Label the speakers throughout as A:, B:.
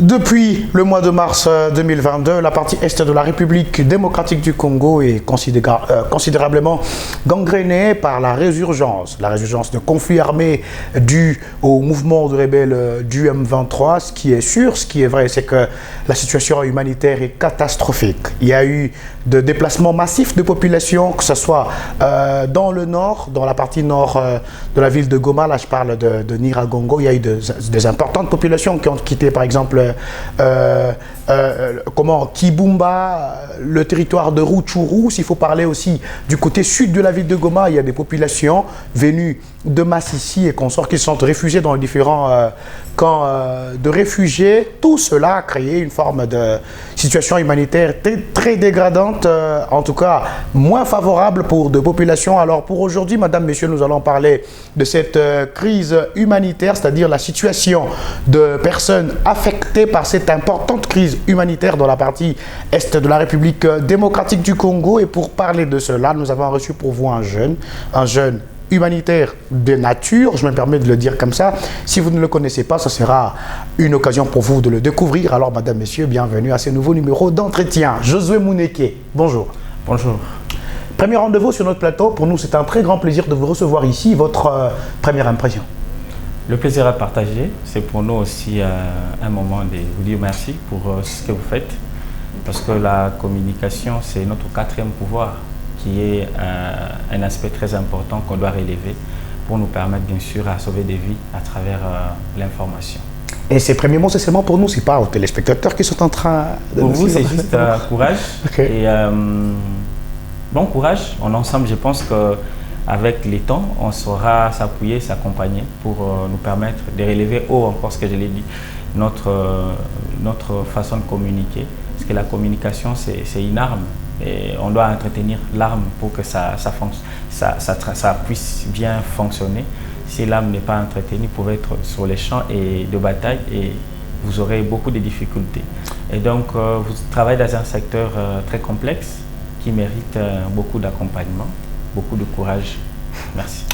A: Depuis le mois de mars 2022, la partie est de la République démocratique du Congo est considérablement gangrénée par la résurgence de conflits armés dus au mouvement de rebelles du M23. Ce qui est sûr, ce qui est vrai, c'est que la situation humanitaire est catastrophique. Il y a eu de déplacements massifs de population, que ce soit dans le nord, dans la partie nord de la ville de Goma, là je parle de Nyiragongo, il y a eu des importantes populations qui ont quitté par exemple Kibumba, le territoire de Rutshuru. S'il faut parler aussi du côté sud de la ville de Goma, il y a des populations venues de Massissi et consorts qui sont réfugiés dans les différents camps de réfugiés. Tout cela a créé une forme de situation humanitaire très dégradante, en tout cas moins favorable pour de populations. Alors pour aujourd'hui, madame, messieurs, nous allons parler de cette crise humanitaire, c'est-à-dire la situation de personnes affectées par cette importante crise humanitaire dans la partie est de la République démocratique du Congo. Et pour parler de cela, nous avons reçu pour vous un jeune humanitaire de nature, je me permets de le dire comme ça. Si vous ne le connaissez pas, ce sera une occasion pour vous de le découvrir. Alors, madame, messieurs, bienvenue à ce nouveau numéro d'entretien. Josué Mouneke, bonjour.
B: Bonjour.
A: Premier rendez-vous sur notre plateau. Pour nous, c'est un très grand plaisir de vous recevoir ici. Votre première impression?
B: Le plaisir à partager. C'est pour nous aussi un moment de vous dire merci pour ce que vous faites. Parce que la communication, c'est notre quatrième pouvoir, qui est un aspect très important qu'on doit relever pour nous permettre bien sûr à sauver des vies à travers l'information.
A: Et ces premiers mots, c'est seulement pour nous, c'est pas aux téléspectateurs qui sont en train de...
B: Pour vous, c'est juste courage.
A: Okay.
B: Et bon courage. Ensemble, je pense qu'avec les temps, on saura s'appuyer, s'accompagner pour nous permettre de relever haut encore ce que je l'ai dit, notre façon de communiquer. Parce que la communication, c'est une arme. Et on doit entretenir l'arme pour que ça puisse bien fonctionner. Si l'arme n'est pas entretenue, vous pouvez être sur les champs de bataille et vous aurez beaucoup de difficultés. Et donc, vous travaillez dans un secteur très complexe qui mérite beaucoup d'accompagnement, beaucoup de courage. Merci.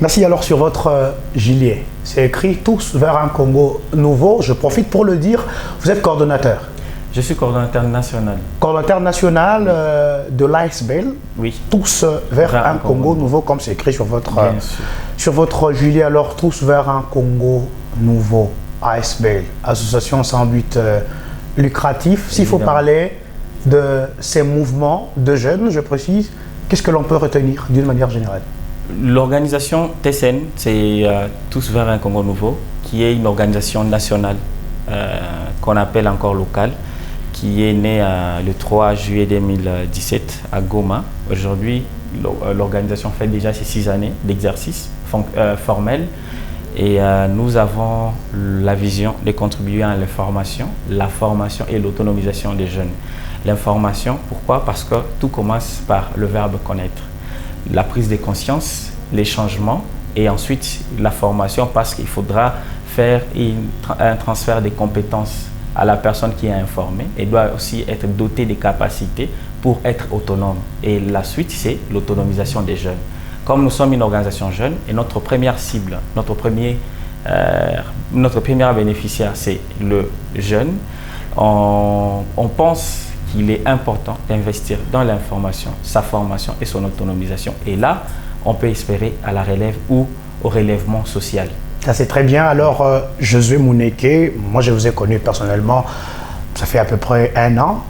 A: Merci. Alors, sur votre gilet, c'est écrit « Tous vers un Congo nouveau ». Je profite pour le dire, vous êtes coordonnateur.
B: Je suis coordonnateur national.
A: Coordonnateur national de l'ASBEL.
B: Oui.
A: Tous vers un Congo nouveau, comme c'est écrit sur votre gilet. Alors, tous vers un Congo nouveau, ASBEL, association sans but lucratif. S'il faut parler de ces mouvements de jeunes, je précise, qu'est-ce que l'on peut retenir d'une manière générale?
B: L'organisation TSN, c'est Tous vers un Congo nouveau, qui est une organisation nationale qu'on appelle encore locale, qui est né le 3 juillet 2017 à Goma. Aujourd'hui, l'organisation fait déjà ses 6 années d'exercice formel et nous avons la vision de contribuer à l'information, la formation et l'autonomisation des jeunes. L'information, pourquoi? Parce que tout commence par le verbe connaître. La prise de conscience, les changements et ensuite la formation, parce qu'il faudra faire un transfert des compétences à la personne qui est informée et doit aussi être dotée des capacités pour être autonome. Et la suite, c'est l'autonomisation des jeunes. Comme nous sommes une organisation jeune et notre première cible, notre premier bénéficiaire, c'est le jeune, on pense qu'il est important d'investir dans l'information, sa formation et son autonomisation. Et là, on peut espérer à la relève ou au relèvement social.
A: Ça c'est très bien. Alors, Josué Mouneke, moi je vous ai connu personnellement, ça fait à peu près 1 an.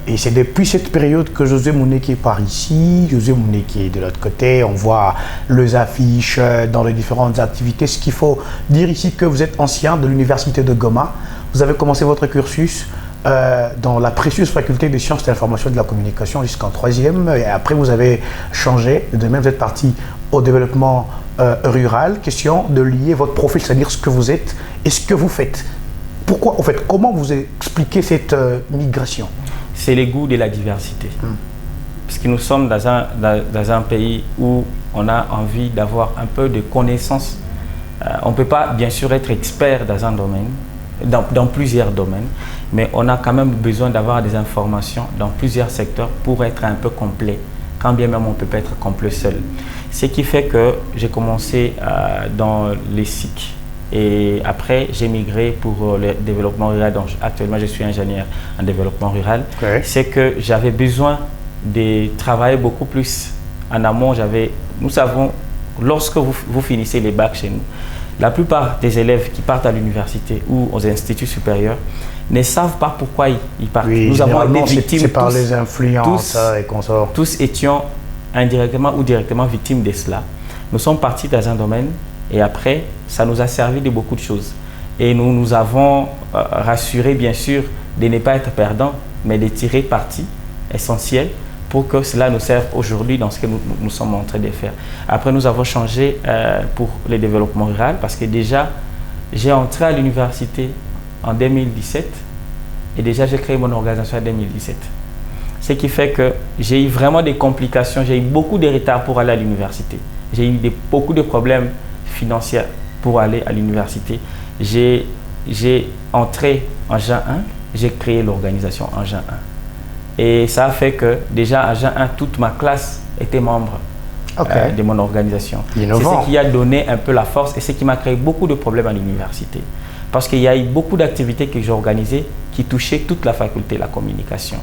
A: Et c'est depuis cette période que Josué Mouneke est par ici, Josué Mouneke de l'autre côté. On voit les affiches dans les différentes activités. Ce qu'il faut dire ici, que vous êtes ancien de l'université de Goma. Vous avez commencé votre cursus dans la précieuse faculté des sciences de l'information et de la communication jusqu'en 3e. Et après, vous avez changé. De même, vous êtes parti au développement rural. Question de lier votre profil, c'est-à-dire ce que vous êtes et ce que vous faites. Pourquoi, en fait, comment vous expliquez cette migration?
B: C'est le goût de la diversité. Parce que nous sommes dans un pays où on a envie d'avoir un peu de connaissances. On ne peut pas, bien sûr, être expert dans un domaine, dans plusieurs domaines, mais on a quand même besoin d'avoir des informations dans plusieurs secteurs pour être un peu complet, quand bien même on ne peut pas être complet seul. Ce qui fait que j'ai commencé dans les SIC Et après, j'ai migré pour le développement rural. Donc, actuellement, je suis ingénieur en développement rural.
A: Okay.
B: C'est que j'avais besoin de travailler beaucoup plus en amont. Nous savons, lorsque vous finissez les bacs chez nous, la plupart des élèves qui partent à l'université ou aux instituts supérieurs ne savent pas pourquoi ils partent.
A: Oui,
B: nous avons été victimes.
A: C'est par les influences et consorts.
B: Tous étions indirectement ou directement victimes de cela. Nous sommes partis dans un domaine et après, ça nous a servi de beaucoup de choses. Et nous avons rassuré, bien sûr, de ne pas être perdants, mais de tirer parti essentiel pour que cela nous serve aujourd'hui dans ce que nous sommes en train de faire. Après, nous avons changé pour le développement rural parce que déjà, j'ai entré à l'université en 2017 et déjà j'ai créé mon organisation en 2017. Ce qui fait que j'ai eu vraiment des complications, j'ai eu beaucoup de retard pour aller à l'université. J'ai eu beaucoup de problèmes financiers pour aller à l'université. J'ai entré en Jean 1, j'ai créé l'organisation en Jean 1. Et ça a fait que déjà à Jean 1, toute ma classe était membre de mon organisation. C'est ce qui a donné un peu la force et ce qui m'a créé beaucoup de problèmes à l'université. Parce qu'il y a eu beaucoup d'activités que j'ai organisées qui touchaient toute la faculté de la communication.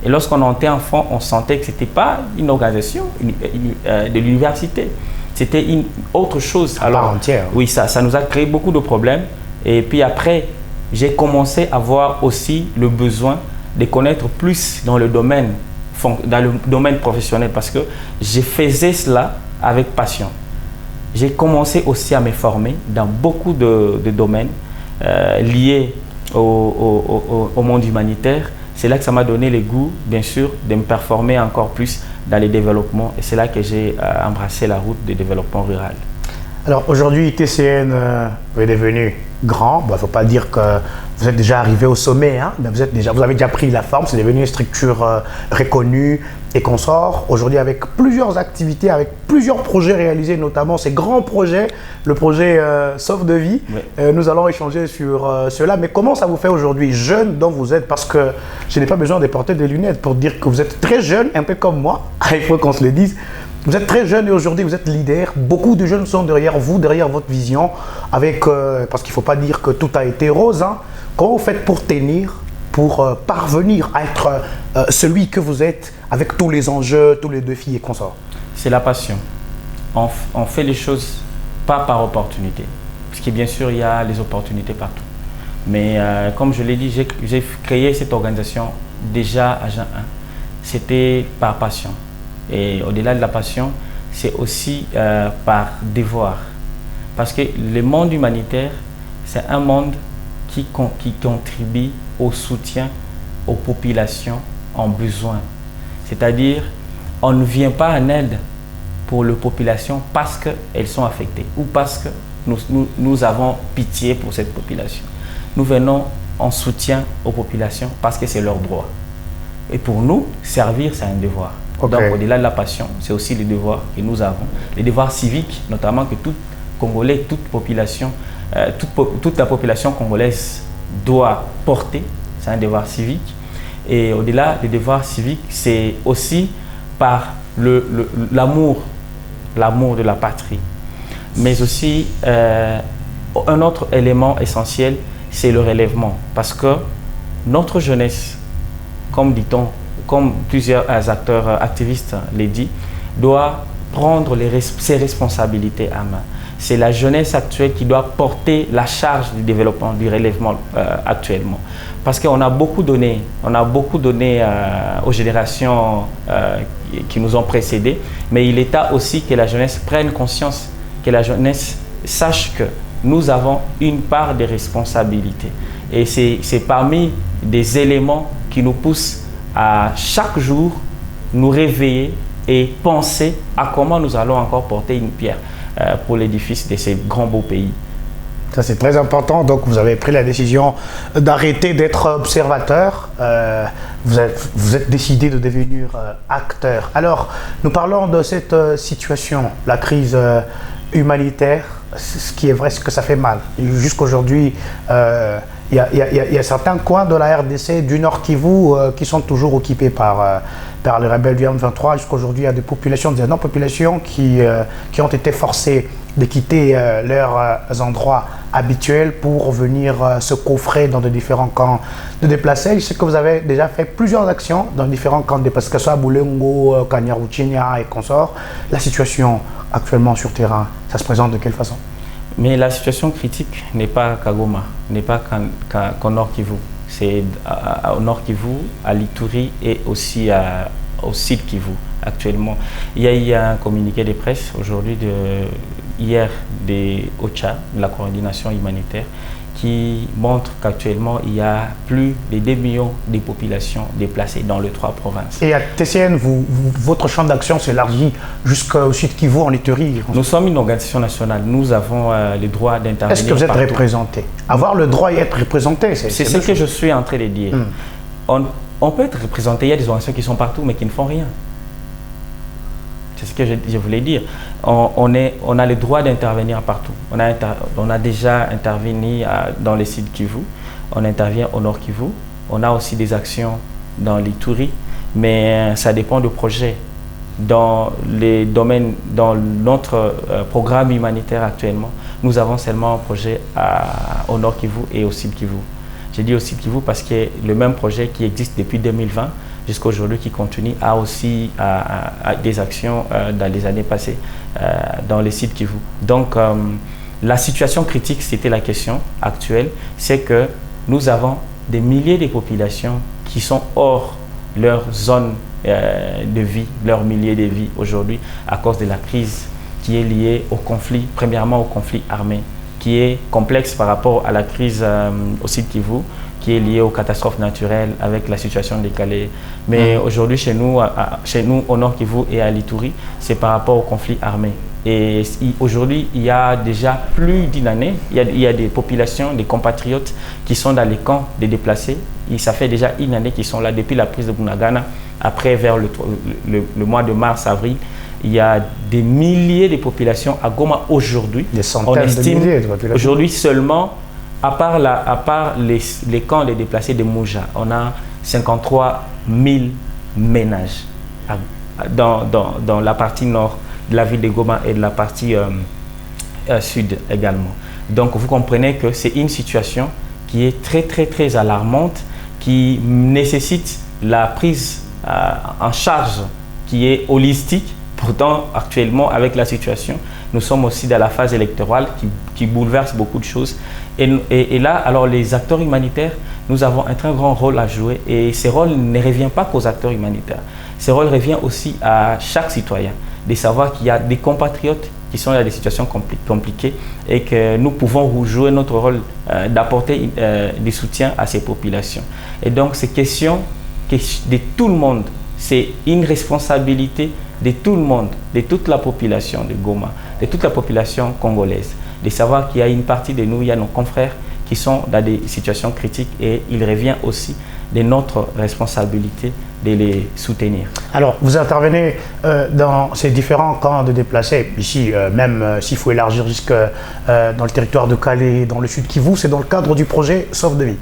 B: Et lorsqu'on était enfant, on sentait que ce n'était pas une organisation de l'université. C'était une autre chose.
A: À part entière.
B: Oui, ça nous a créé beaucoup de problèmes. Et puis après, j'ai commencé à avoir aussi le besoin de connaître plus dans le domaine professionnel parce que je faisais cela avec passion. J'ai commencé aussi à me former dans beaucoup de domaines liés au monde humanitaire. C'est là que ça m'a donné le goût, bien sûr, de me performer encore plus dans les développements. Et c'est là que j'ai embrassé la route de développement rural.
A: Alors aujourd'hui, TCN est devenu grand. Il ne faut pas dire que vous êtes déjà arrivé au sommet, hein, mais vous avez déjà pris la forme. C'est devenu une structure reconnue et consorts. Aujourd'hui, avec plusieurs activités, avec plusieurs projets réalisés, notamment ces grands projets, le projet Sauve de vie. Oui. Nous allons échanger sur cela. Mais comment ça vous fait aujourd'hui, jeune dont vous êtes? Parce que je n'ai pas besoin de porter des lunettes pour dire que vous êtes très jeune, un peu comme moi. Il faut qu'on se le dise. Vous êtes très jeune et aujourd'hui vous êtes leader. Beaucoup de jeunes sont derrière vous, derrière votre vision. Parce qu'il ne faut pas dire que tout a été rose. Hein. Comment vous faites pour tenir, pour parvenir à être celui que vous êtes avec tous les enjeux, tous les défis et consorts? C'est
B: la passion. On fait les choses pas par opportunité. Parce que bien sûr, il y a les opportunités partout. Mais comme je l'ai dit, j'ai créé cette organisation déjà à Jean 1. C'était par passion. Et au-delà de la passion, c'est aussi par devoir. Parce que le monde humanitaire, c'est un monde qui contribue au soutien aux populations en besoin. C'est-à-dire, on ne vient pas en aide pour les populations parce qu'elles sont affectées ou parce que nous avons pitié pour cette population. Nous venons en soutien aux populations parce que c'est leur droit. Et pour nous, servir, c'est un devoir. Okay. Donc, au-delà de la passion, c'est aussi les devoirs que nous avons. Les devoirs civiques, notamment que tout Congolais, toute la population congolaise doit porter. C'est un devoir civique. Et au-delà des devoirs civiques, c'est aussi par l'amour de la patrie. Mais aussi, un autre élément essentiel, c'est le relèvement. Parce que notre jeunesse, comme dit-on, comme plusieurs acteurs activistes l'ont dit, doit prendre ses responsabilités à main. C'est la jeunesse actuelle qui doit porter la charge du développement, du relèvement actuellement. Parce qu'on a beaucoup donné, aux générations qui nous ont précédés, mais il est temps aussi que la jeunesse prenne conscience, que la jeunesse sache que nous avons une part de responsabilité. Et c'est parmi des éléments qui nous poussent à chaque jour nous réveiller et penser à comment nous allons encore porter une pierre pour l'édifice de ces grands beaux pays.
A: Ça, c'est très important. Donc, vous avez pris la décision d'arrêter d'être observateur. Vous êtes décidé de devenir acteur. Alors, nous parlons de cette situation, la crise humanitaire. Ce qui est vrai, c'est que ça fait mal. Jusqu'aujourd'hui, il y a certains coins de la RDC, du Nord Kivu, qui sont toujours occupés par les rebelles du M23. Jusqu'aujourd'hui, il y a des populations, des non-populations qui ont été forcées de quitter leurs endroits habituels pour venir se coffrer dans de différents camps de déplacés. Je sais que vous avez déjà fait plusieurs actions dans différents camps de déplacés, que ce soit à Boulengo, Kanyaruchinia et consorts. La situation actuellement sur terrain, ça se présente de quelle façon?
B: Mais la situation critique n'est pas qu'à Goma, n'est pas qu'au Nord Kivu. C'est au Nord Kivu, à l'Ituri et aussi au Sud Kivu actuellement. Il y a eu un communiqué de presse aujourd'hui, hier, de OCHA, de la coordination humanitaire, qui montre qu'actuellement il y a plus de 2 millions de populations déplacées dans les 3 provinces.
A: Et à TCN, votre champ d'action s'élargit jusqu'au Sud Kivu, en Ituri?
B: Nous sommes une organisation nationale, nous avons le droit d'intervenir.
A: Est-ce que vous êtes représenté? Avoir le droit et être représenté,
B: c'est ce que je suis en train de dire. On peut être représenté, il y a des organisations qui sont partout mais qui ne font rien. C'est ce que je voulais dire. On a le droit d'intervenir partout. On a déjà intervenu dans les sites Kivu, on intervient au Nord Kivu, on a aussi des actions dans l'Ituri, mais ça dépend du projet. Dans les domaines, dans notre programme humanitaire actuellement, nous avons seulement un projet au Nord Kivu et au Sud Kivu. J'ai dit au Sud Kivu parce que le même projet qui existe depuis 2020 jusqu'à aujourd'hui, qui continue, a aussi des actions dans les années passées dans les sites Kivu. Donc, la situation critique, c'était la question actuelle, c'est que nous avons des milliers de populations qui sont hors leur zone de vie, leur milieu de vie aujourd'hui, à cause de la crise qui est liée au conflit, premièrement au conflit armé, qui est complexe par rapport à la crise au Sud Kivu, qui est liée aux catastrophes naturelles avec la situation décalée. Mais aujourd'hui, chez nous, au Nord Kivu et à l'Ituri, c'est par rapport au conflit armé. Et aujourd'hui, il y a déjà plus d'une année, il y a des populations, des compatriotes qui sont dans les camps des déplacés. Et ça fait déjà une année qu'ils sont là depuis la prise de Bunagana. Après, vers le mois de mars-avril, il y a des milliers de populations à Goma aujourd'hui.
A: Des centaines de milliers de populations.
B: Aujourd'hui seulement, à part les camps des déplacés de Mouja, on a 53 000 ménages dans la partie nord de la ville de Goma et de la partie sud également. Donc vous comprenez que c'est une situation qui est très très très alarmante, qui nécessite la prise en charge qui est holistique. Pourtant, actuellement, avec la situation, nous sommes aussi dans la phase électorale qui bouleverse beaucoup de choses. Et là, alors les acteurs humanitaires, nous avons un très grand rôle à jouer. Et ce rôle ne revient pas qu'aux acteurs humanitaires. Ce rôle revient aussi à chaque citoyen, de savoir qu'il y a des compatriotes qui sont dans des situations compliquées et que nous pouvons jouer notre rôle d'apporter du soutien à ces populations. Et donc, c'est question de tout le monde. C'est une responsabilité de tout le monde, de toute la population de Goma, de toute la population congolaise, de savoir qu'il y a une partie de nous, il y a nos confrères qui sont dans des situations critiques et il revient aussi de notre responsabilité de les soutenir.
A: Alors, vous intervenez dans ces différents camps de déplacés, ici, même s'il faut élargir jusque dans le territoire de Calais, dans le Sud Kivu, c'est dans le cadre du projet Sauve de vie.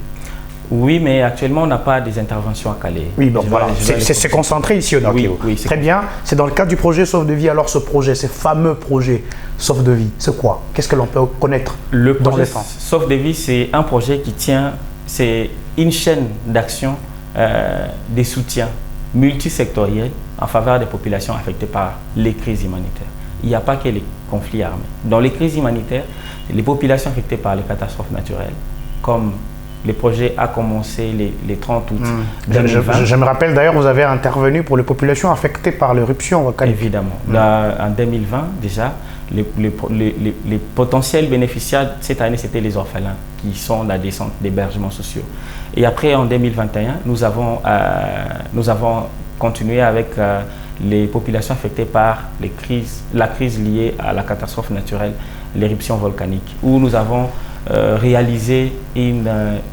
B: Oui, mais actuellement, on n'a pas des interventions à Calais.
A: Oui, bon, voilà. C'est concentré ici au Nord Kivu.
B: Oui,
A: très bien. C'est dans le cadre du projet Sauve de vie. Alors, ce projet, ces fameux projets Sauve de vie, c'est quoi? Qu'est-ce que l'on peut connaître?
B: Le projet Sauve de vie, c'est un projet qui tient, c'est une chaîne d'action, des soutiens multisectoriels en faveur des populations affectées par les crises humanitaires. Il n'y a pas que les conflits armés. Dans les crises humanitaires, les populations affectées par les catastrophes naturelles, comme le projet a commencé les 30 août 2020.
A: Je me rappelle d'ailleurs, vous avez intervenu pour les populations affectées par l'éruption volcanique.
B: Évidemment. En 2020, déjà, les potentiels bénéficiaires cette année, c'était les orphelins qui sont dans des centres d'hébergement sociaux. Et après, en 2021, nous avons continué avec les populations affectées par la crise liée à la catastrophe naturelle, l'éruption volcanique, où nous avons réalisé une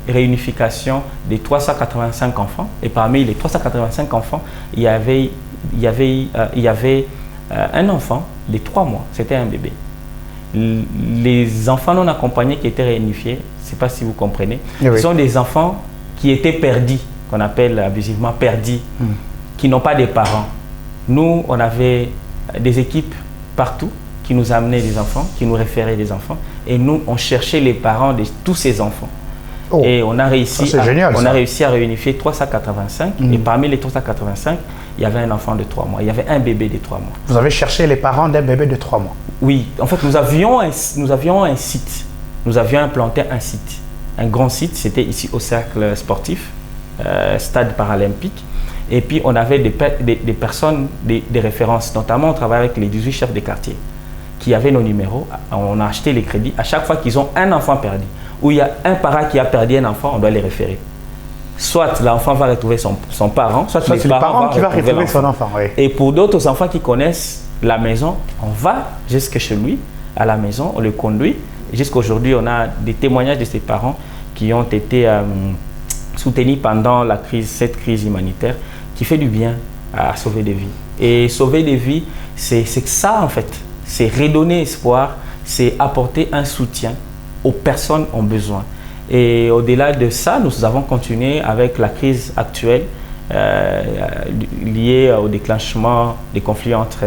B: réunification des 385 enfants. Et parmi les 385 enfants, il y avait un enfant de 3 mois, c'était un bébé. Les enfants non accompagnés qui étaient réunifiés, je ne sais pas si vous comprenez, ce sont des enfants qui étaient perdus, qu'on appelle abusivement perdus, qui n'ont pas de parents. Nous, on avait des équipes partout qui nous amenaient des enfants, qui nous référaient des enfants. Et nous, on cherchait les parents de tous ces enfants.
A: Oh,
B: et on a réussi,
A: génial,
B: a réussi à réunifier 385. Et parmi les 385, il y avait un enfant de 3 mois. Il y avait un bébé de 3 mois.
A: Vous avez cherché les parents d'un bébé de 3 mois?
B: Oui. En fait, nous avions un site. Nous avions implanté un site. Un grand site. C'était ici au cercle sportif, stade paralympique. Et puis, on avait des personnes, des références. Notamment, on travaillait avec les 18 chefs de quartier qui avaient nos numéros. On a acheté les crédits. À chaque fois qu'ils ont un enfant perdu, ou il y a un parent qui a perdu un enfant, on doit les référer. Soit l'enfant va retrouver son parent, soit les parents
A: qui vont retrouver son enfant. Oui.
B: Et pour d'autres enfants qui connaissent la maison, on va jusque chez lui, à la maison, on le conduit. Jusqu'aujourd'hui, on a des témoignages de ces parents qui ont été soutenus pendant cette crise humanitaire, qui fait du bien à sauver des vies. Et sauver des vies, c'est ça en fait. C'est redonner espoir, c'est apporter un soutien aux personnes en besoin. Et au-delà de ça, nous avons continué avec la crise actuelle liée au déclenchement des conflits entre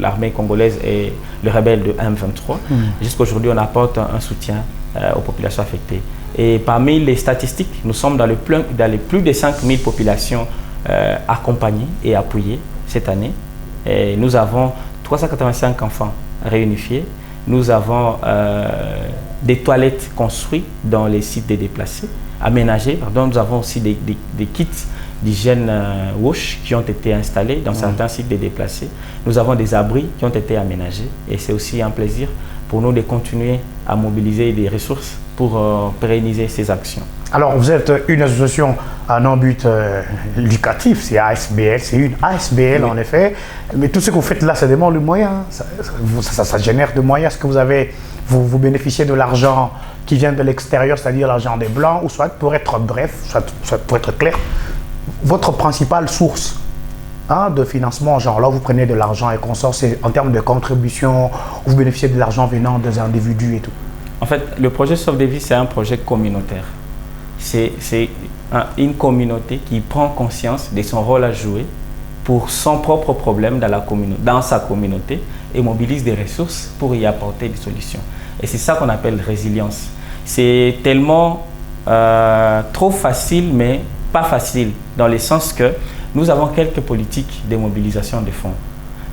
B: l'armée congolaise et les rebelles de M23. Jusqu'à aujourd'hui, on apporte un soutien aux populations affectées. Et parmi les statistiques, nous sommes dans les plus de 5000 populations accompagnées et appuyées cette année. Et nous avons 385 enfants réunifiés. Nous avons des toilettes construites dans les sites des déplacés, aménagées. Pardon, nous avons aussi des kits d'hygiène WASH qui ont été installés dans certains sites des déplacés. Nous avons des abris qui ont été aménagés et c'est aussi un plaisir pour nous de continuer à mobiliser des ressources pour pérenniser ces actions.
A: Alors, vous êtes une association à non-but lucratif, c'est ASBL, c'est une ASBL en effet, mais tout ce que vous faites là, ça demande de moyens, ça génère de moyens. Est-ce que vous bénéficiez de l'argent qui vient de l'extérieur, c'est-à-dire l'argent des Blancs, ou soit pour être bref, soit pour être clair, votre principale source de financement, genre là vous prenez de l'argent et consorts, c'est en termes de contribution, vous bénéficiez de l'argent venant des individus et tout?
B: En fait, le projet Sauve des Vies, c'est un projet communautaire. C'est une communauté qui prend conscience de son rôle à jouer pour son propre problème dans sa communauté et mobilise des ressources pour y apporter des solutions. Et c'est ça qu'on appelle résilience. C'est tellement trop facile, mais pas facile, dans le sens que nous avons quelques politiques de mobilisation de fonds.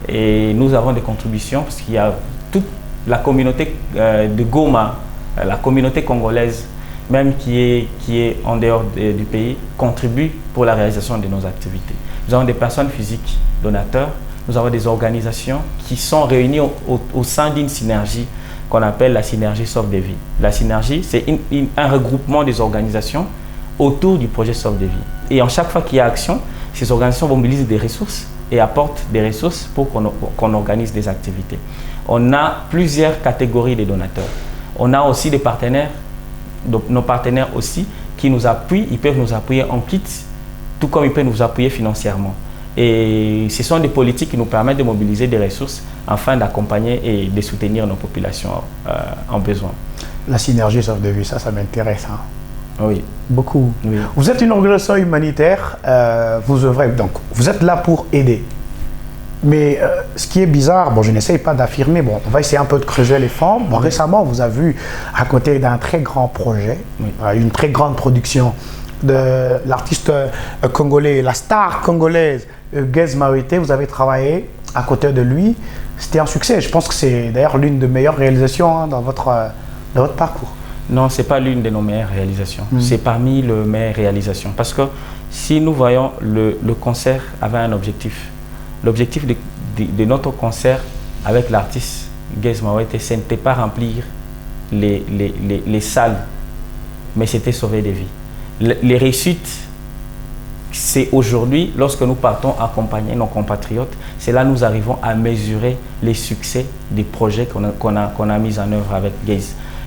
B: Et nous avons des contributions, parce qu'il y a toute la communauté de Goma, la communauté congolaise, même qui est en dehors du pays, contribue pour la réalisation de nos activités. Nous avons des personnes physiques donateurs, nous avons des organisations qui sont réunies au sein d'une synergie qu'on appelle la synergie Sauve des Vies. La synergie, c'est un regroupement des organisations autour du projet Sauve des Vies. Et en chaque fois qu'il y a action, ces organisations mobilisent des ressources et apportent des ressources pour qu'on organise des activités. On a plusieurs catégories de donateurs. On a aussi des partenaires, donc nos partenaires aussi, qui nous appuient. Ils peuvent nous appuyer en kit, tout comme ils peuvent nous appuyer financièrement. Et ce sont des politiques qui nous permettent de mobiliser des ressources afin d'accompagner et de soutenir nos populations en besoin.
A: La synergie Sauve des Vies, ça m'intéresse. Hein.
B: Oui.
A: Beaucoup.
B: Oui.
A: Vous êtes une organisation humanitaire, vous œuvrez, donc vous êtes là pour aider. Mais ce qui est bizarre, bon, je n'essaye pas d'affirmer, bon, on va essayer un peu de creuser les fonds. Bon, récemment, vous avez vu, à côté d'un très grand projet, une très grande production de l'artiste congolais, la star congolaise, Gez Mawete, vous avez travaillé à côté de lui. C'était un succès. Je pense que c'est d'ailleurs l'une des meilleures réalisations dans votre parcours. Non,
B: ce n'est pas l'une de nos meilleures réalisations. C'est parmi les meilleures réalisations. Parce que si nous voyons, le concert avait un objectif. L'objectif de notre concert avec l'artiste Gez Mawete, ce n'était pas remplir les salles, mais c'était sauver des vies. Les réussites, c'est aujourd'hui, lorsque nous partons accompagner nos compatriotes, c'est là que nous arrivons à mesurer les succès des projets qu'on a mis en œuvre avec Gez.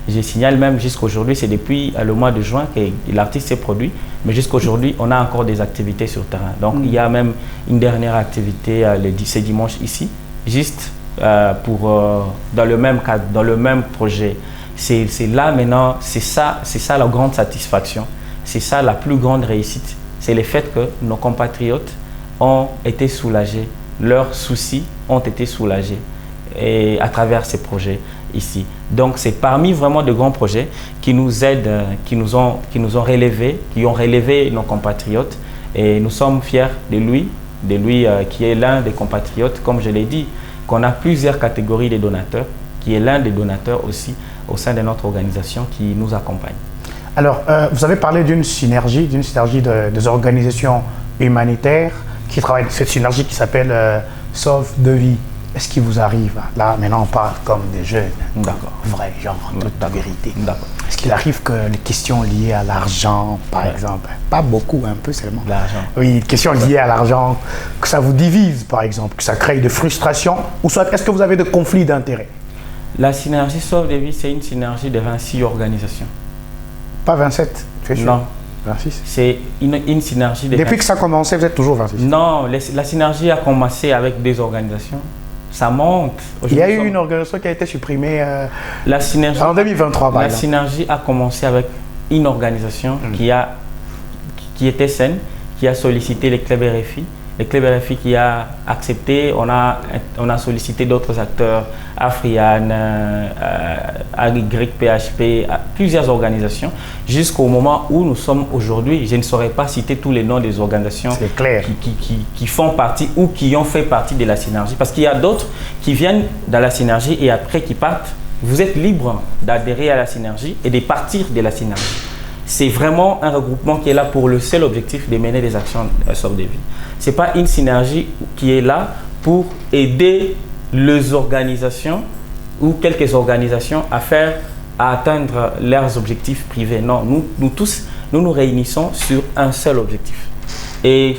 B: Je signale même jusqu'aujourd'hui, c'est depuis le mois de juin que l'artiste s'est produit, mais jusqu'aujourd'hui, on a encore des activités sur terrain. Donc, il y a même une dernière activité ce dimanche ici, juste dans le même cadre, dans le même projet. C'est là maintenant, c'est ça la grande satisfaction, c'est ça la plus grande réussite. C'est le fait que nos compatriotes ont été soulagés, leurs soucis ont été soulagés. et à travers ces projets ici. Donc c'est parmi vraiment de grands projets qui nous aident, qui nous ont relevés, qui ont relevé nos compatriotes, et nous sommes fiers de lui qui est l'un des compatriotes, comme je l'ai dit, qu'on a plusieurs catégories de donateurs, qui est l'un des donateurs aussi au sein de notre organisation qui nous accompagne.
A: Alors, vous avez parlé d'une synergie des organisations humanitaires qui travaillent, cette synergie qui s'appelle Sauve de vie. Est-ce qu'il vous arrive, là maintenant on parle comme des jeunes, vrais gens, en toute vérité. Est-ce qu'il arrive que les questions liées à l'argent, par exemple, pas beaucoup, un peu seulement.
B: L'argent.
A: Oui, questions liées à l'argent, que ça vous divise par exemple, que ça crée de frustration, ou soit est-ce que vous avez de conflits d'intérêts?
B: La synergie Sauve des vies, c'est une synergie de 26 organisations.
A: Pas 27, tu es sûr?
B: Non.
A: 26.
B: C'est une synergie de...
A: Depuis que ça a commencé, vous êtes toujours 26?
B: Non, la synergie a commencé avec des organisations. Ça monte.
A: Il y a eu une organisation qui a été supprimée
B: la synergie,
A: en 2023, par exemple.
B: La synergie a commencé avec une organisation qui était saine, qui a sollicité les clubs RFI. Le club RFI qui a accepté, on a sollicité d'autres acteurs, Afriane, AYPHP, plusieurs organisations, jusqu'au moment où nous sommes aujourd'hui. Je ne saurais pas citer tous les noms des organisations qui font partie ou qui ont fait partie de la synergie, parce qu'il y a d'autres qui viennent dans la synergie et après qui partent. Vous êtes libre d'adhérer à la synergie et de partir de la synergie. C'est vraiment un regroupement qui est là pour le seul objectif de mener des actions Sauve des vies. Ce n'est pas une synergie qui est là pour aider les organisations ou quelques organisations à atteindre leurs objectifs privés. Non, nous tous, nous réunissons sur un seul objectif. Et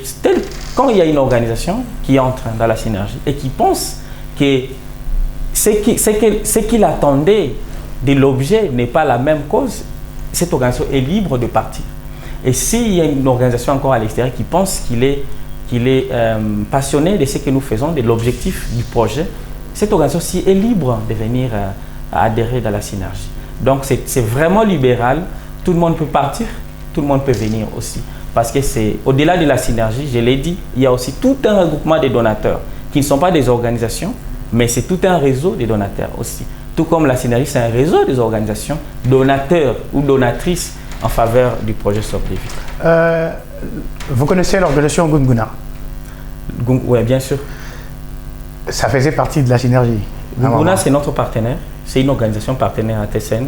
B: quand il y a une organisation qui entre dans la synergie et qui pense que ce qu'il attendait de l'objet n'est pas la même cause, cette organisation est libre de partir. Et s'il y a une organisation encore à l'extérieur qui pense qu'il est passionné de ce que nous faisons, de l'objectif du projet, cette organisation-ci est libre de venir adhérer dans la synergie. Donc c'est vraiment libéral, tout le monde peut partir, tout le monde peut venir aussi. Parce que c'est au-delà de la synergie, je l'ai dit, il y a aussi tout un regroupement de donateurs qui ne sont pas des organisations, mais c'est tout un réseau de donateurs aussi. Tout comme la synergie, c'est un réseau des organisations donateurs ou donatrices en faveur du projet Sauve des vies.
A: Vous connaissez l'organisation Gunguna?
B: Oui, bien sûr.
A: Ça faisait partie de la synergie?
B: Gunguna, c'est notre partenaire. C'est une organisation partenaire à TSN.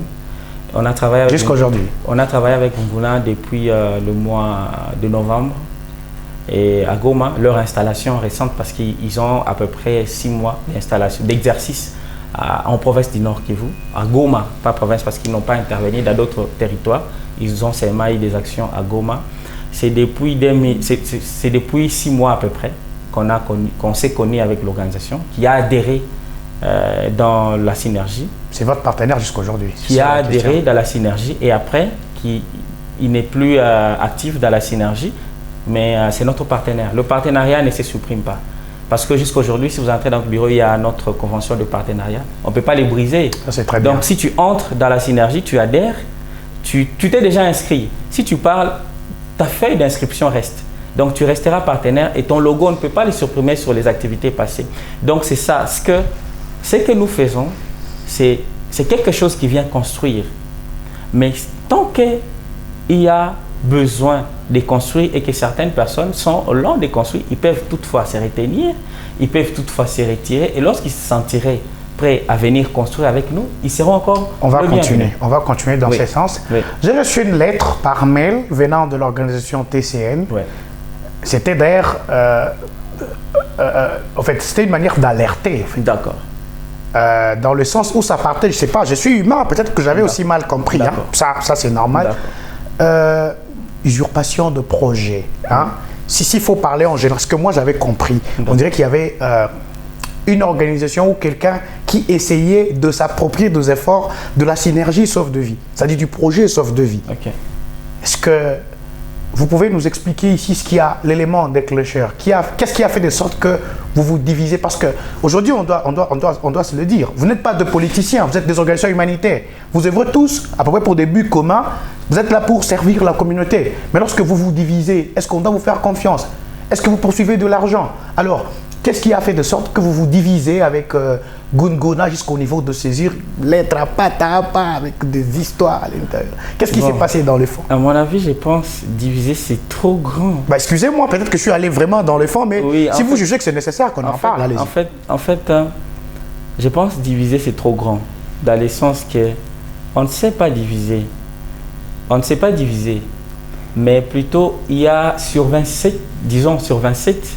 B: On a travaillé
A: jusqu'à aujourd'hui.
B: On a travaillé avec Gunguna depuis le mois de novembre. Et à Goma, leur installation récente, parce qu'ils ont à peu près 6 mois d'exercice en province du Nord Kivu, à Goma, pas province parce qu'ils n'ont pas intervenu dans d'autres territoires, ils ont seulement eu des actions à Goma. C'est depuis 6 mois à peu près qu'on s'est connu avec l'organisation, qui a adhéré dans la synergie.
A: C'est votre partenaire jusqu'à aujourd'hui?
B: Qui a adhéré dans la synergie et après, il n'est plus actif dans la synergie, mais c'est notre partenaire. Le partenariat ne se supprime pas. Parce que jusqu'à aujourd'hui, si vous entrez dans le bureau, il y a notre convention de partenariat. On ne peut pas les briser.
A: Ça, c'est très bien.
B: Donc, si tu entres dans la synergie, tu adhères, tu t'es déjà inscrit. Si tu parles, ta feuille d'inscription reste. Donc, tu resteras partenaire et ton logo, on ne peut pas le supprimer sur les activités passées. Donc, c'est ça. Ce que nous faisons, c'est quelque chose qui vient construire. Mais tant qu'il y a besoin de construire et que certaines personnes sont loin de construire, ils peuvent toutefois se retenir, ils peuvent toutefois se retirer et lorsqu'ils se sentiraient prêts à venir construire avec nous, ils seront encore
A: On va continuer dans ce sens.
B: Oui.
A: J'ai reçu une lettre par mail venant de l'organisation TCN.
B: Oui.
A: C'était d'ailleurs, en fait, c'était une manière d'alerter.
B: D'accord.
A: Dans le sens où ça partait, je ne sais pas, je suis humain, peut-être que j'avais aussi mal compris, hein. Ça c'est normal. Usurpation de projet. Hein. S'il faut parler en général, ce que moi j'avais compris, on dirait qu'il y avait une organisation ou quelqu'un qui essayait de s'approprier des efforts de la synergie Sauve de vie, c'est-à-dire du projet Sauve de vie.
B: Okay.
A: Est-ce que vous pouvez nous expliquer ici ce qu'il y a, l'élément déclencheur, qu'est-ce qui a fait de sorte que vous vous divisez? Parce qu'aujourd'hui, on doit se le dire, vous n'êtes pas de politiciens, vous êtes des organisations humanitaires. Vous œuvrez tous à peu près pour des buts communs, vous êtes là pour servir la communauté. Mais lorsque vous vous divisez, est-ce qu'on doit vous faire confiance? Est-ce que vous poursuivez de l'argent? Alors, Qu'est-ce qui a fait de sorte que vous vous divisez avec Gunguna jusqu'au niveau de saisir lettre à pas avec des histoires à l'intérieur? Qu'est-ce qui s'est passé dans le fond?
B: À mon avis, je pense diviser, c'est trop grand.
A: Bah, excusez-moi, peut-être que je suis allé vraiment dans le fond, mais
B: Oui,
A: si
B: en
A: vous
B: fait-
A: jugez que c'est nécessaire qu'on en parle, allez-y.
B: En fait, je pense diviser, c'est trop grand. Dans le sens que on ne sait pas diviser. On ne sait pas diviser. Mais plutôt, il y a sur 27, disons sur 27,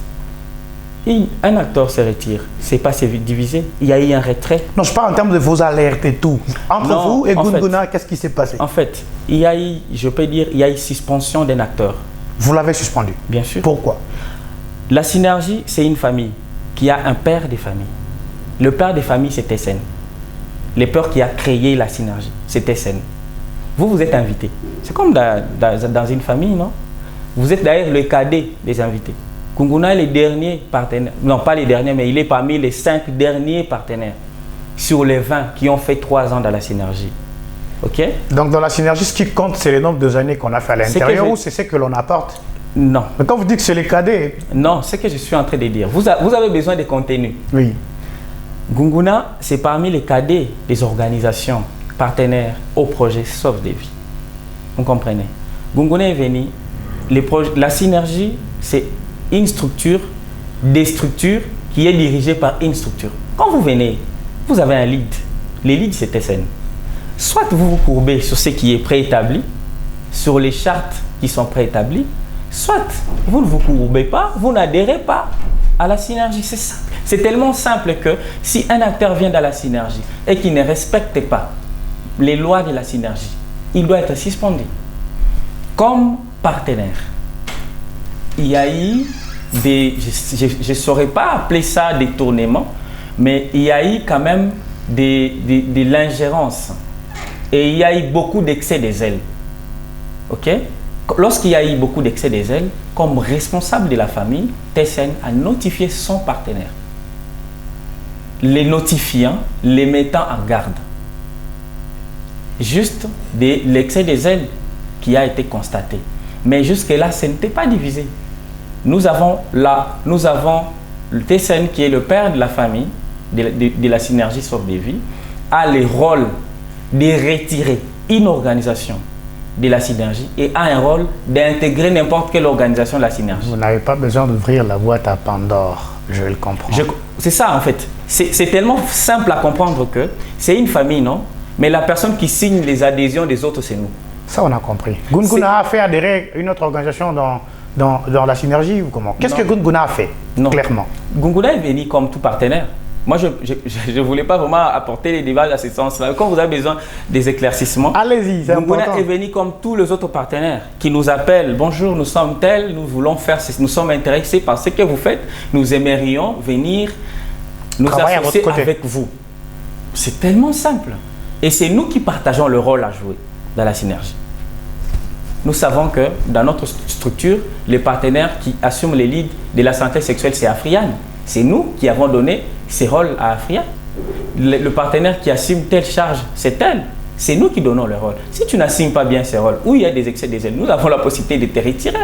B: un acteur se retire. C'est pas se diviser. Il y a eu un retrait.
A: Non, je parle en termes de vos alertes et tout. Entre
B: Non,
A: vous et
B: en
A: Gunguna, qu'est-ce qui s'est passé?
B: En fait, il y a eu, je peux dire, il y a eu suspension d'un acteur.
A: Vous l'avez suspendu.
B: Bien sûr.
A: Pourquoi?
B: La synergie, c'est une famille qui a un père des familles. Le père des familles, c'est SN. Le père qui a créé la synergie, c'est SN. Vous êtes invité. C'est comme dans une famille, non? Vous êtes d'ailleurs le cadet des invités. Gunguna est le dernier partenaire. Non, pas les derniers, mais il est parmi les 5 derniers partenaires sur les 20 qui ont fait 3 ans dans la synergie. OK?
A: Donc dans la synergie, ce qui compte, c'est le nombre d'années qu'on a fait à l'intérieur ou c'est ce que l'on apporte?
B: Non.
A: Mais quand vous dites que c'est les cadets...
B: Non, c'est ce que je suis en train de dire. Vous avez besoin de contenu.
A: Oui.
B: Gunguna, c'est parmi les cadets des organisations partenaires au projet Sauve des vies. Vous comprenez? Gunguna est venu. La synergie, c'est une structure, des structures qui est dirigée par une structure. Quand vous venez, vous avez un lead. Le lead, c'est SN. Soit vous vous courbez sur ce qui est préétabli, sur les chartes qui sont préétablies, soit vous ne vous courbez pas, vous n'adhérez pas à la synergie. C'est simple. C'est tellement simple que si un acteur vient dans la synergie et qu'il ne respecte pas les lois de la synergie, il doit être suspendu. Comme partenaire, il y a eu je ne saurais pas appeler ça détournement, mais il y a eu quand même de l'ingérence. Et il y a eu beaucoup d'excès des ailes. OK? Lorsqu'il y a eu beaucoup d'excès des ailes, comme responsable de la famille, TSN a notifié son partenaire, les notifiant, les mettant en garde. Juste de l'excès des ailes qui a été constaté. Mais jusque-là, ce n'était pas divisé. Nous avons le TSN qui est le père de la famille, de la synergie Sauve des vies, a le rôle de retirer une organisation de la synergie et a un rôle d'intégrer n'importe quelle organisation de la synergie.
A: Vous n'avez pas besoin d'ouvrir la boîte à Pandore, je le comprends.
B: C'est ça en fait. C'est tellement simple à comprendre que c'est une famille, non? Mais la personne qui signe les adhésions des autres, c'est nous.
A: Ça, on a compris. Gunguna a fait adhérer une autre organisation dans la synergie ou comment? Qu'est-ce que Gunguna a fait?
B: Non.
A: Clairement.
B: Gunguna est venu comme tout partenaire. Moi, je ne voulais pas vraiment apporter les débats dans ce sens-là. Quand vous avez besoin des éclaircissements,
A: allez-y, c'est important.
B: Gunguna est venu comme tous les autres partenaires qui nous appellent. Bonjour, nous sommes tels, nous voulons faire nous sommes intéressés par ce que vous faites. Nous aimerions venir nous associer avec vous. C'est tellement simple. Et c'est nous qui partageons le rôle à jouer dans la synergie. Nous savons que dans notre structure, les partenaires qui assument les leads de la santé sexuelle, c'est Afriane. C'est nous qui avons donné ces rôles à Afriane. Le partenaire qui assume telle charge, c'est elle. C'est nous qui donnons le rôle. Si tu n'assumes pas bien ces rôles, où il y a des excès des ailes, nous avons la possibilité de te retirer.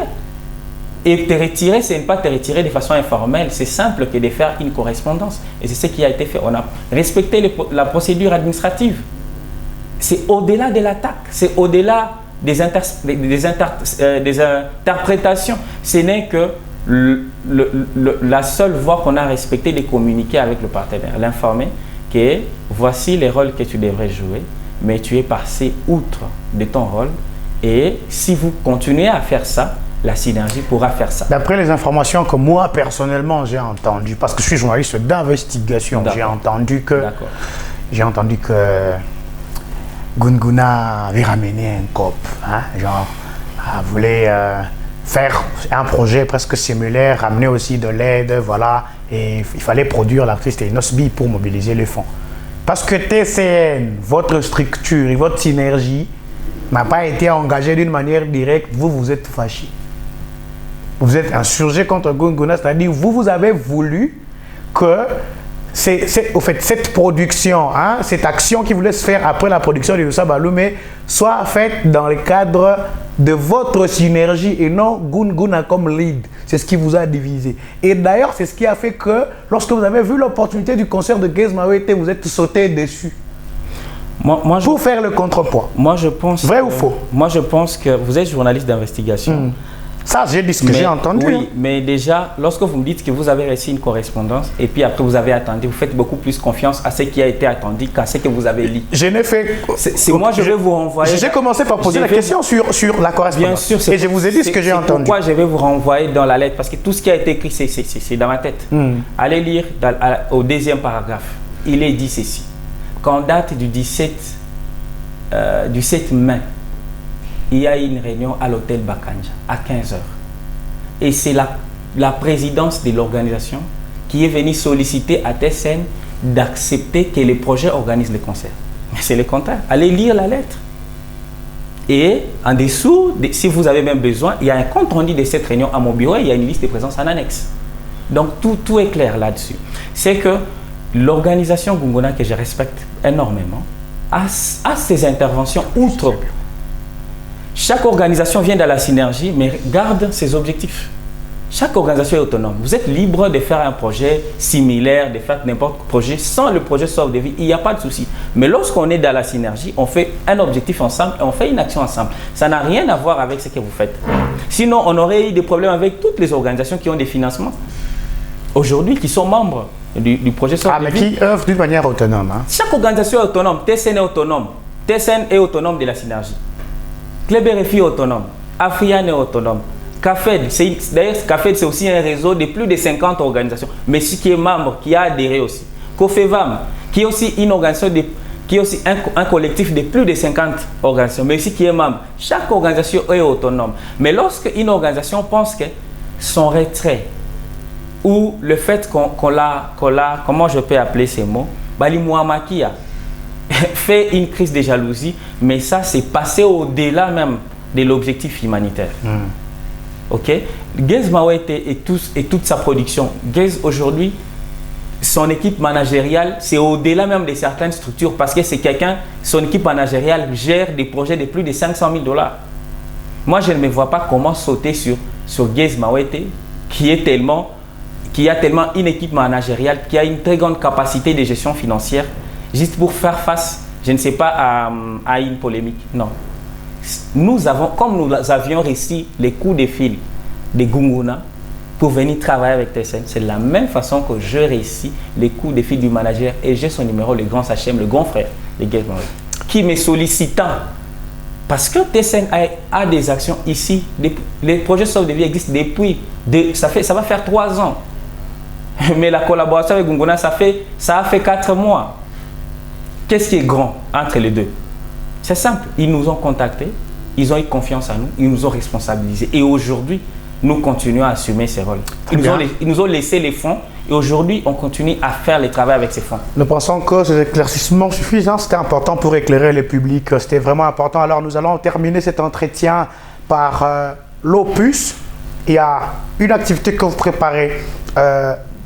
B: Et te retirer, ce n'est pas te retirer de façon informelle. C'est simple que de faire une correspondance. Et c'est ce qui a été fait. On a respecté la procédure administrative. C'est au-delà de l'attaque. C'est au-delà des interprétations. Ce n'est que la seule voie qu'on a respectée de communiquer avec le partenaire, l'informer que voici les rôles que tu devrais jouer, mais tu es passé outre de ton rôle et si vous continuez à faire ça, la synergie pourra faire ça.
A: D'après les informations que moi personnellement j'ai entendues, parce que je suis journaliste d'investigation, j'ai entendu que Gunguna avait ramené un cop, hein, genre, voulait faire un projet presque similaire, ramener aussi de l'aide, voilà, et il fallait produire l'artiste et Nosbi pour mobiliser les fonds. Parce que TCN, votre structure et votre synergie n'a pas été engagée d'une manière directe, vous êtes fâché. Vous êtes insurgé contre Gunguna, c'est-à-dire vous avez voulu que au fait, cette production, hein, cette action qui voulait se faire après la production de Youssa Baloumé soit faite dans le cadre de votre synergie et non Gunguna comme lead. C'est ce qui vous a divisé. Et d'ailleurs, c'est ce qui a fait que lorsque vous avez vu l'opportunité du concert de Gez Mawete, vous êtes sauté dessus. Pour faire le contrepoids.
B: Moi, je pense.
A: Vrai ou faux?
B: Moi, je pense que vous êtes journaliste d'investigation.
A: Ça, j'ai dit ce que j'ai entendu.
B: Oui, mais déjà, lorsque vous me dites que vous avez réussi une correspondance et puis après vous avez attendu, vous faites beaucoup plus confiance à ce qui a été attendu qu'à ce que vous avez lu.
A: Je n'ai fait...
B: Moi, je vais vous renvoyer...
A: J'ai commencé par poser la question sur la correspondance.
B: Bien sûr.
A: Et je vous ai dit ce que j'ai entendu.
B: Pourquoi je vais vous renvoyer dans la lettre? Parce que tout ce qui a été écrit, c'est dans ma tête. Allez lire au deuxième paragraphe. Il est dit ceci. Qu'en date du 7 mai, il y a une réunion à l'hôtel Bakanja à 15h. Et c'est la présidence de l'organisation qui est venue solliciter à TSN d'accepter que les projets organisent les concerts. Mais c'est le contraire. Allez lire la lettre. Et en dessous, si vous avez même besoin, il y a un compte rendu de cette réunion à mon bureau et il y a une liste de présence en annexe. Donc tout est clair là-dessus. C'est que l'organisation Gunguna, que je respecte énormément, a ses interventions outre. Chaque organisation vient dans la synergie, mais garde ses objectifs. Chaque organisation est autonome. Vous êtes libre de faire un projet similaire, de faire n'importe quel projet. Sans le projet sauve des vies, il n'y a pas de souci. Mais lorsqu'on est dans la synergie, on fait un objectif ensemble et on fait une action ensemble. Ça n'a rien à voir avec ce que vous faites. Sinon, on aurait eu des problèmes avec toutes les organisations qui ont des financements. Aujourd'hui, qui sont membres du projet sauve des vies.
A: Mais qui œuvrent d'une manière autonome. Hein.
B: Chaque organisation est autonome. TSN est autonome. TSN est autonome de la synergie. Club RFI est autonome, Afrian est autonome, CAFED, d'ailleurs CAFED c'est aussi un réseau de plus de 50 organisations, mais ce qui est membre, qui a adhéré aussi. COFEVAM, qui est aussi une organisation, qui est aussi un collectif de plus de 50 organisations, mais aussi qui est membre. Chaque organisation est autonome. Mais lorsque une organisation pense que son retrait ou le fait qu'on l'a, comment je peux appeler ces mots, Bali Mouamakia, fait une crise de jalousie, mais ça c'est passé au-delà même de l'objectif humanitaire. Ok, Gez Mawete et toute sa production. Gez aujourd'hui, son équipe managériale, c'est au-delà même de certaines structures parce que c'est quelqu'un, son équipe managériale gère des projets de plus de 500 000 $. Moi, je ne me vois pas comment sauter sur Gez Mawete qui a tellement une équipe managériale, qui a une très grande capacité de gestion financière, juste pour faire face, je ne sais pas, à une polémique. Non. Comme nous avions réussi les coups de fil de Gunguna pour venir travailler avec TSN, c'est de la même façon que je réussis les coups de fil du manager et j'ai son numéro, le grand Sachem, le grand frère de Gez Mawete, qui me sollicitant. Parce que TSN a des actions ici. Les projets Sauve des Vies existent depuis, ça va faire 3 ans. Mais la collaboration avec Gunguna, ça a fait 4 mois. Qu'est-ce qui est grand entre les deux? C'est simple. Ils nous ont contactés, ils ont eu confiance en nous, ils nous ont responsabilisés. Et aujourd'hui, nous continuons à assumer ces rôles. Ils nous ont laissé les fonds et aujourd'hui, on continue à faire le travail avec ces fonds.
A: Nous pensons que ces éclaircissements suffisants, c'était important pour éclairer le public. C'était vraiment important. Alors, nous allons terminer cet entretien par l'opus. Il y a une activité que vous préparez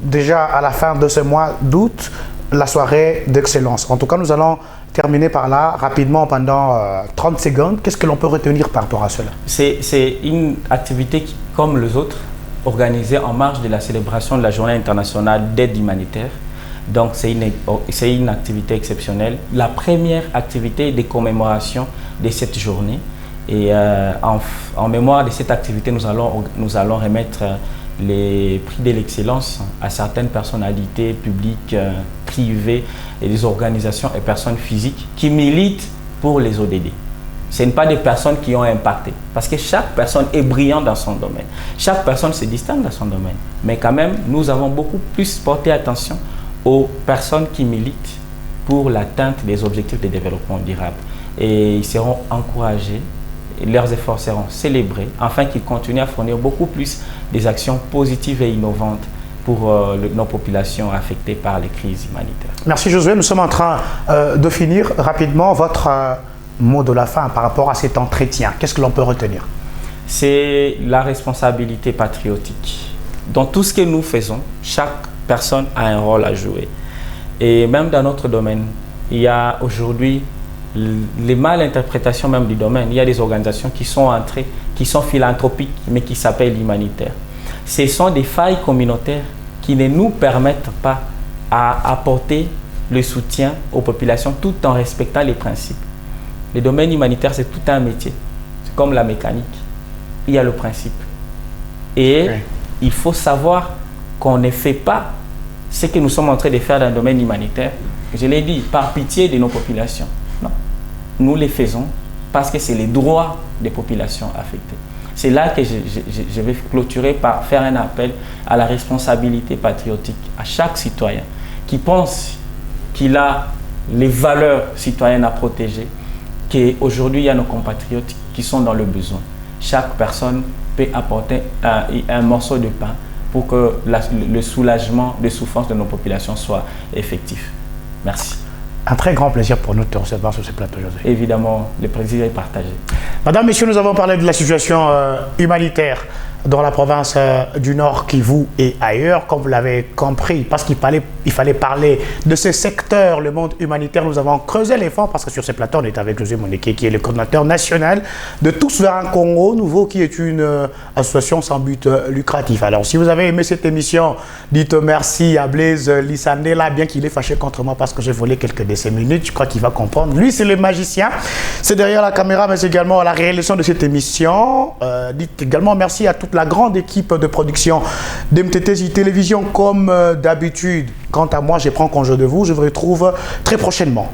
A: déjà à la fin de ce mois d'août, la soirée d'excellence. En tout cas, nous allons terminer par là, rapidement, pendant 30 secondes. Qu'est-ce que l'on peut retenir par rapport à cela? C'est
B: une activité qui, comme les autres, organisée en marge de la célébration de la Journée internationale d'aide humanitaire. Donc, c'est une activité exceptionnelle. La première activité de commémoration de cette journée. Et en mémoire de cette activité, nous allons remettre les prix de l'excellence à certaines personnalités publiques, privées et des organisations et personnes physiques qui militent pour les ODD. Ce ne sont pas des personnes qui ont impacté parce que chaque personne est brillante dans son domaine. Chaque personne se distingue dans son domaine. Mais quand même, nous avons beaucoup plus porté attention aux personnes qui militent pour l'atteinte des objectifs de développement durable. Et ils seront encouragés. Leurs efforts seront célébrés afin qu'ils continuent à fournir beaucoup plus des actions positives et innovantes pour nos populations affectées par les crises humanitaires. Merci Josué, nous sommes en train de finir rapidement. Votre mot de la fin par rapport à cet entretien, qu'est-ce que l'on peut retenir? C'est la responsabilité patriotique. Dans tout ce que nous faisons, chaque personne a un rôle à jouer. Et même dans notre domaine, il y a aujourd'hui les malinterprétations même du domaine. Il y a des organisations qui sont entrées, qui sont philanthropiques, mais qui s'appellent humanitaires. Ce sont des failles communautaires qui ne nous permettent pas à apporter le soutien aux populations tout en respectant les principes. Le domaine humanitaire, c'est tout un métier. C'est comme la mécanique. Il y a le principe. Et il faut savoir qu'on ne fait pas ce que nous sommes en train de faire dans le domaine humanitaire. Je l'ai dit, par pitié de nos populations. Non. Nous les faisons parce que c'est les droits des populations affectées. C'est là que je vais clôturer par faire un appel à la responsabilité patriotique, à chaque citoyen qui pense qu'il a les valeurs citoyennes à protéger, qu'aujourd'hui il y a nos compatriotes qui sont dans le besoin. Chaque personne peut apporter un morceau de pain pour que le soulagement des souffrances de nos populations soit effectif. Merci.
A: Un très grand plaisir pour nous de te recevoir sur ce plateau, José.
B: Évidemment, le plaisir est partagé.
A: Madame, Messieurs, nous avons parlé de la situation humanitaire dans la province du Nord Kivu et ailleurs, comme vous l'avez compris, parce qu'il fallait parler de ce secteur, le monde humanitaire. Nous avons creusé l'effort parce que sur ce plateau, on est avec José Moneke, qui est le coordinateur national de Tous vers un Congo Nouveau, qui est une association sans but lucratif. Alors, si vous avez aimé cette émission, dites merci à Blaise Lissandela, bien qu'il est fâché contre moi parce que j'ai volé quelques de ses minutes. Je crois qu'il va comprendre. Lui, c'est le magicien. C'est derrière la caméra, mais également à la réalisation de cette émission. Dites également merci à toute la grande équipe de production d'MTTJ Télévision comme d'habitude. Quant à moi, je prends congé de vous. Je vous retrouve très prochainement.